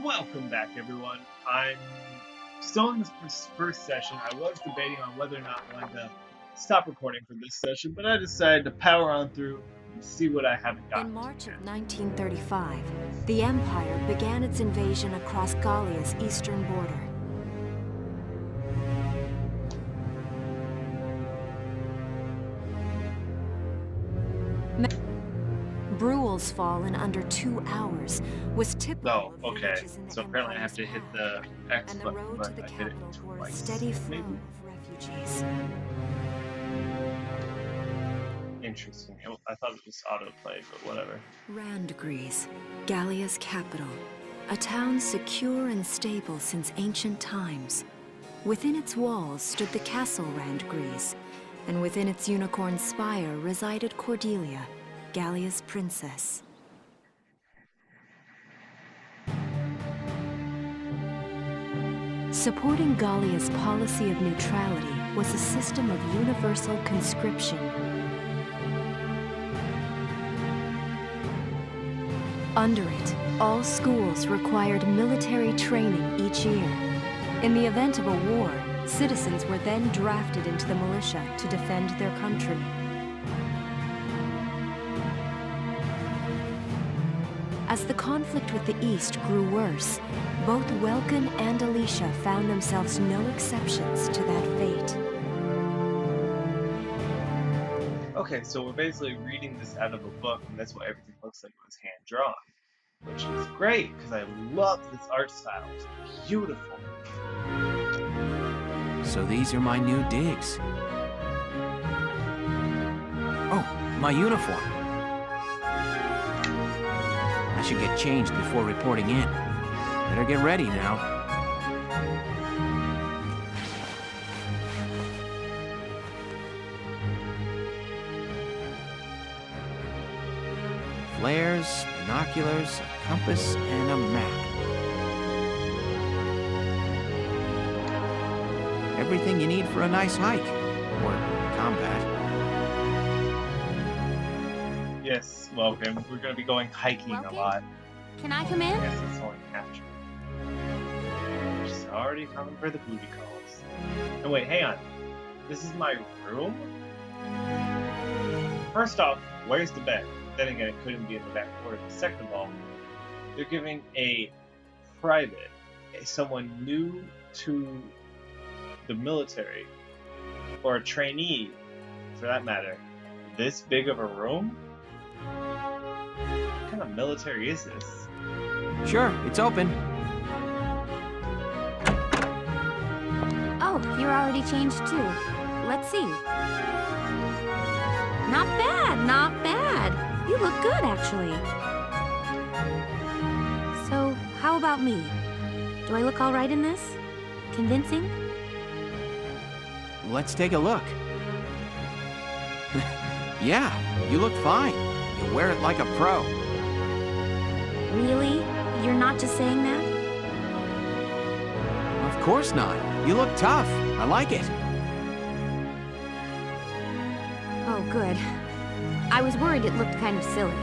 Welcome back, everyone. I'm still in this first session. I was debating on whether or not I wanted to stop recording for this session, but I decided to power on through and see what I haven't gotten. In March of 1935, the Empire began its invasion across Gallia's eastern border. Bruhl's fall in under 2 hours was typical of villages in the So apparently I have to Empire's hit path, the X and the button, road but to the I hit it capital bore a twice, steady flow maybe? of refugees. Interesting. I thought it was autoplay, but whatever. Randgries, Gallia's capital, a town secure and stable since ancient times. Within its walls stood the castle Randgries, and within its unicorn spire resided Cordelia, Gallia's princess. Supporting Gallia's policy of neutrality was a system of universal conscription. Under it, all schools required military training each year. In the event of a war, citizens were then drafted into the militia to defend their country. As the conflict with the East grew worse, both Welkin and Alicia found themselves no exceptions to that fate. Okay, so we're basically reading this out of a book, and that's why everything looks like it was hand-drawn. Which is great, because I love this art style. It's beautiful. So these are my new digs. Oh, my uniform. I should get changed before reporting in. Better get ready now. Flares, binoculars, a compass, and a map. Everything you need for a nice hike. Or combat. Yes, welcome. We're going to be going hiking a lot. Can I come in? Yes, it's only natural. She's already coming for the booty calls. And wait, hang on. This is my room? First off, where's the bed? Then again, it couldn't be in the back corner. Second of all, they're giving a private, someone new to the military, or a trainee, for that matter, this big of a room? What kind of military is this? Sure, it's open. Oh, you're already changed too. Let's see. Not bad, not bad. You look good, actually. So, how about me? Do I look all right in this? Convincing? Let's take a look. Yeah, you look fine. You wear it like a pro. Really? You're not just saying that? Of course not. You look tough. I like it. Oh, good. I was worried it looked kind of silly.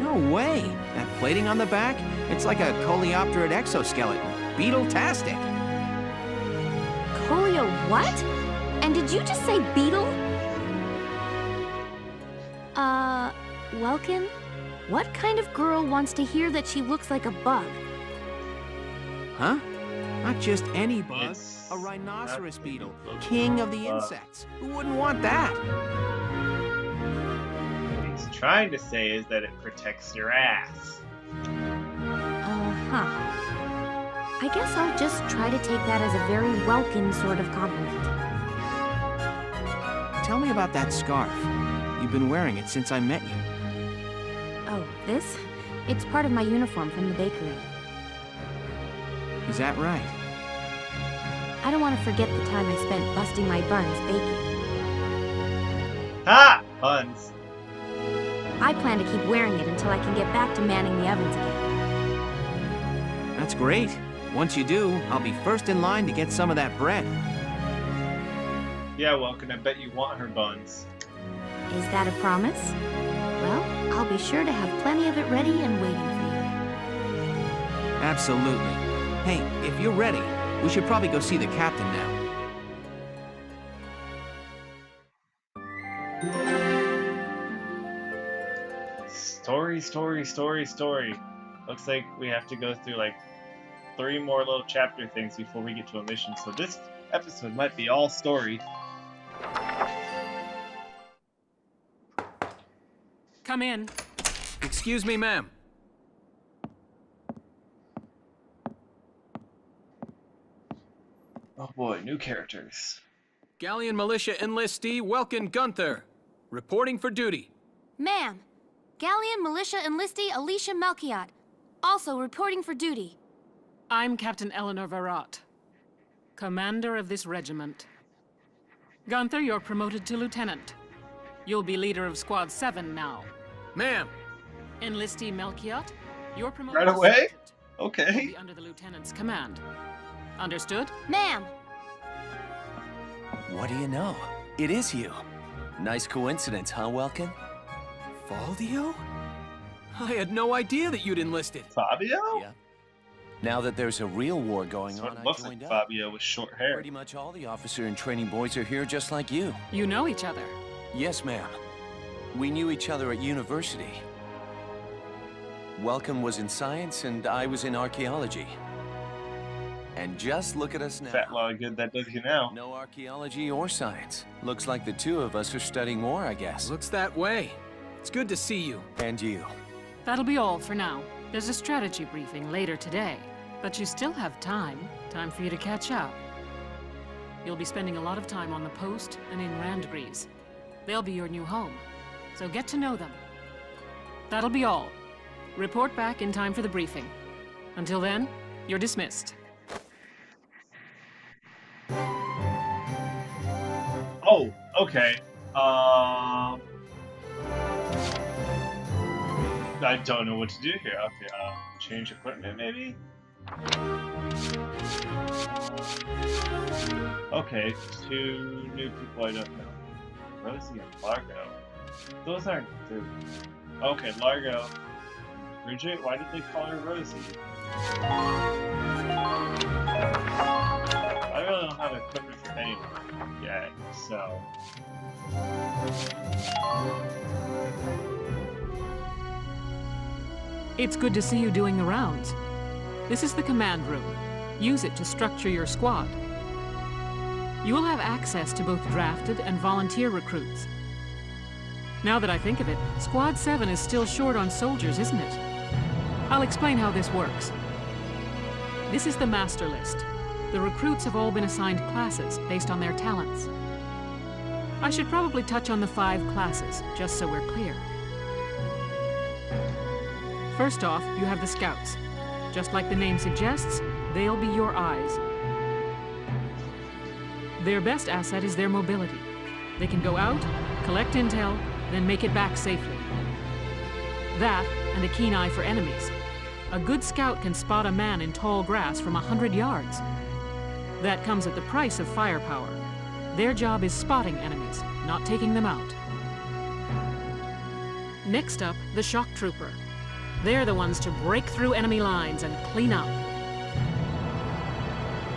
No way. That plating on the back? It's like a coleopterate exoskeleton. Beetle-tastic. Colio what? And did you just say beetle? Welkin? What kind of girl wants to hear that she looks like a bug? Huh? Not just any bug. It's A rhinoceros not beetle. a King of the bug. insects. Who wouldn't want that? What he's trying to say is that it protects your ass. Uh-huh. I guess I'll just try to take that as a very Welkin sort of compliment. Tell me about that scarf. You've been wearing it since I met you. Oh, this? It's part of my uniform from the bakery. Is that right? I don't want to forget the time I spent busting my buns baking. Ha! Puns. I plan to keep wearing it until I can get back to manning the ovens again. That's great. Once you do, I'll be first in line to get some of that bread. Yeah, Welkin, I bet you want her buns. Is that a promise? Well, I'll be sure to have plenty of it ready and waiting for Absolutely. Hey, if you're ready, we should probably go see the captain now. Story. Looks like we have to go through like 3 more little chapter things before we get to a mission. So this episode might be all story. Come in. Excuse me, ma'am. Oh boy, new characters. Galleon Militia enlistee Welkin Gunther, reporting for duty. Ma'am, Galleon Militia Enlistee Alicia Melchiot, also reporting for duty. I'm Captain Eleanor Varrot, commander of this regiment. Gunther, you're promoted to lieutenant. You'll be leader of Squad 7 now. Ma'am. Enlistee Melchiot, you're promoted Right to away? sergeant. Okay. You'll be under the lieutenant's command. Understood? Ma'am. What do you know? It is you. Nice coincidence, huh, Welkin? Valdio? I had no idea that you'd enlisted. Fabio? Yeah. Now that there's a real war going Sort on, of I looks joined like up. Fabio with short hair. Pretty much all the officer and training boys are here just like you. You know each other. Yes, ma'am. We knew each other at university. Welkin was in science and I was in archaeology. And just look at us now. Fat lot of good that does you now. No archaeology or science. Looks like the two of us are studying war, I guess. Looks that way. It's good to see you. And you. That'll be all for now. There's a strategy briefing later today, but you still have time for you to catch up. You'll be spending a lot of time on the post and in Randgrees. They'll be your new home, so get to know them. That'll be all. Report back in time for the briefing. Until then, you're dismissed. Oh, okay. I don't know what to do here. Okay, change equipment maybe? Okay, 2 new people I don't know. Rosie and Largo. Those aren't the... Okay, Largo. Bridget? Why did they call her Rosie? I really don't have equipment for anyone yet, so... It's good to see you doing the rounds. This is the command room. Use it to structure your squad. You will have access to both drafted and volunteer recruits. Now that I think of it, Squad 7 is still short on soldiers, isn't it? I'll explain how this works. This is the master list. The recruits have all been assigned classes based on their talents. I should probably touch on the 5 classes, just so we're clear. First off, you have the scouts. Just like the name suggests, they'll be your eyes. Their best asset is their mobility. They can go out, collect intel, then make it back safely. That, and a keen eye for enemies. A good scout can spot a man in tall grass from 100 yards. That comes at the price of firepower. Their job is spotting enemies, not taking them out. Next up, the shock trooper. They're the ones to break through enemy lines and clean up.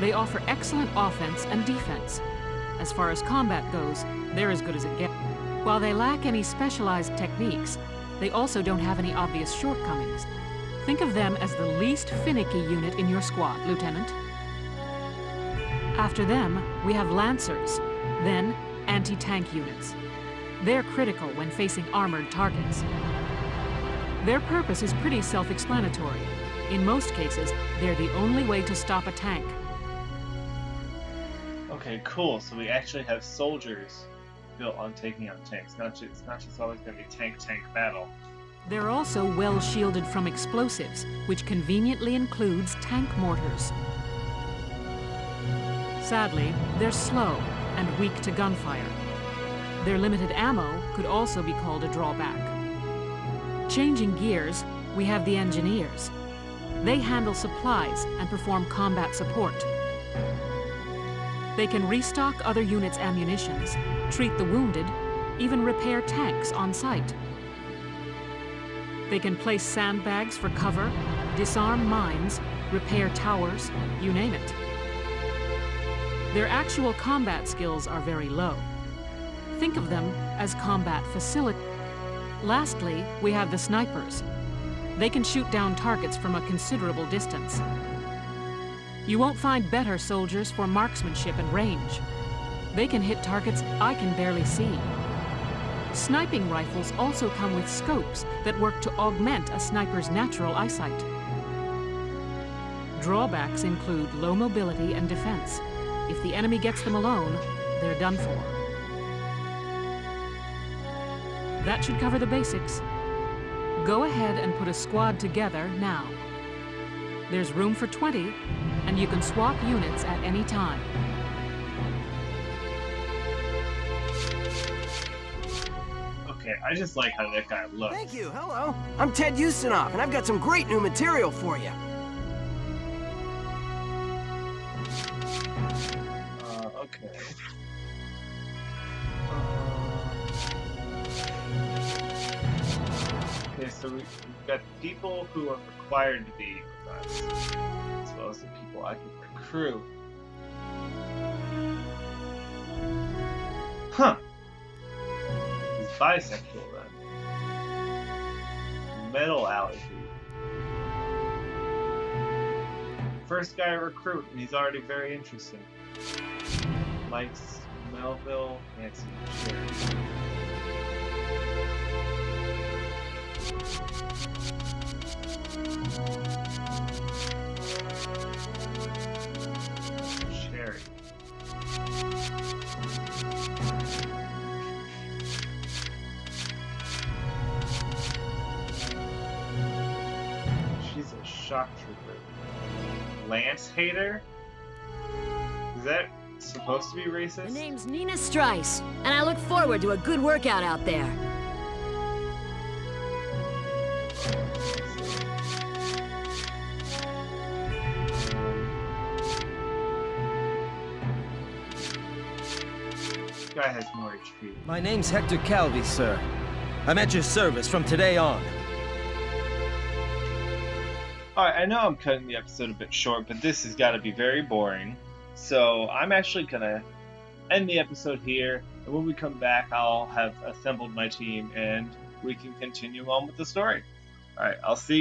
They offer excellent offense and defense. As far as combat goes, they're as good as it gets. While they lack any specialized techniques, they also don't have any obvious shortcomings. Think of them as the least finicky unit in your squad, Lieutenant. After them, we have Lancers, then anti-tank units. They're critical when facing armored targets. Their purpose is pretty self-explanatory. In most cases, they're the only way to stop a tank. Okay, cool. So we actually have soldiers built on taking out tanks. It's not just always going to be tank-tank battle. They're also well shielded from explosives, which conveniently includes tank mortars. Sadly, they're slow and weak to gunfire. Their limited ammo could also be called a drawback. Changing gears, we have the engineers. They handle supplies and perform combat support. They can restock other units' ammunitions, treat the wounded, even repair tanks on site. They can place sandbags for cover, disarm mines, repair towers, you name it. Their actual combat skills are very low. Think of them as combat facility. Lastly, we have the snipers. They can shoot down targets from a considerable distance. You won't find better soldiers for marksmanship and range. They can hit targets I can barely see. Sniping rifles also come with scopes that work to augment a sniper's natural eyesight. Drawbacks include low mobility and defense. If the enemy gets them alone, they're done for. That should cover the basics. Go ahead and put a squad together now. There's room for 20, and you can swap units at any time. Okay, I just like how that guy looks. Thank you, hello. I'm Ted Ustinov, and I've got some great new material for you. Okay. Okay, so we've got people who are required to be with us, as well as the people I can recruit. Huh. He's bisexual then. Metal allergy. First guy I recruit, and he's already very interesting. Mike's Melville, Nancy, Sherry. Sherry. She's a shock trooper. Lance hater? Is that supposed to be racist? My name's Nina Strice, and I look forward to a good workout out there. This guy has more HP. My name's Hector Calvi, sir. I'm at your service from today on. Alright, I know I'm cutting the episode a bit short, but this has got to be very boring. So I'm actually going to end the episode here, and when we come back, I'll have assembled my team, and we can continue on with the story. Alright, I'll see you guys.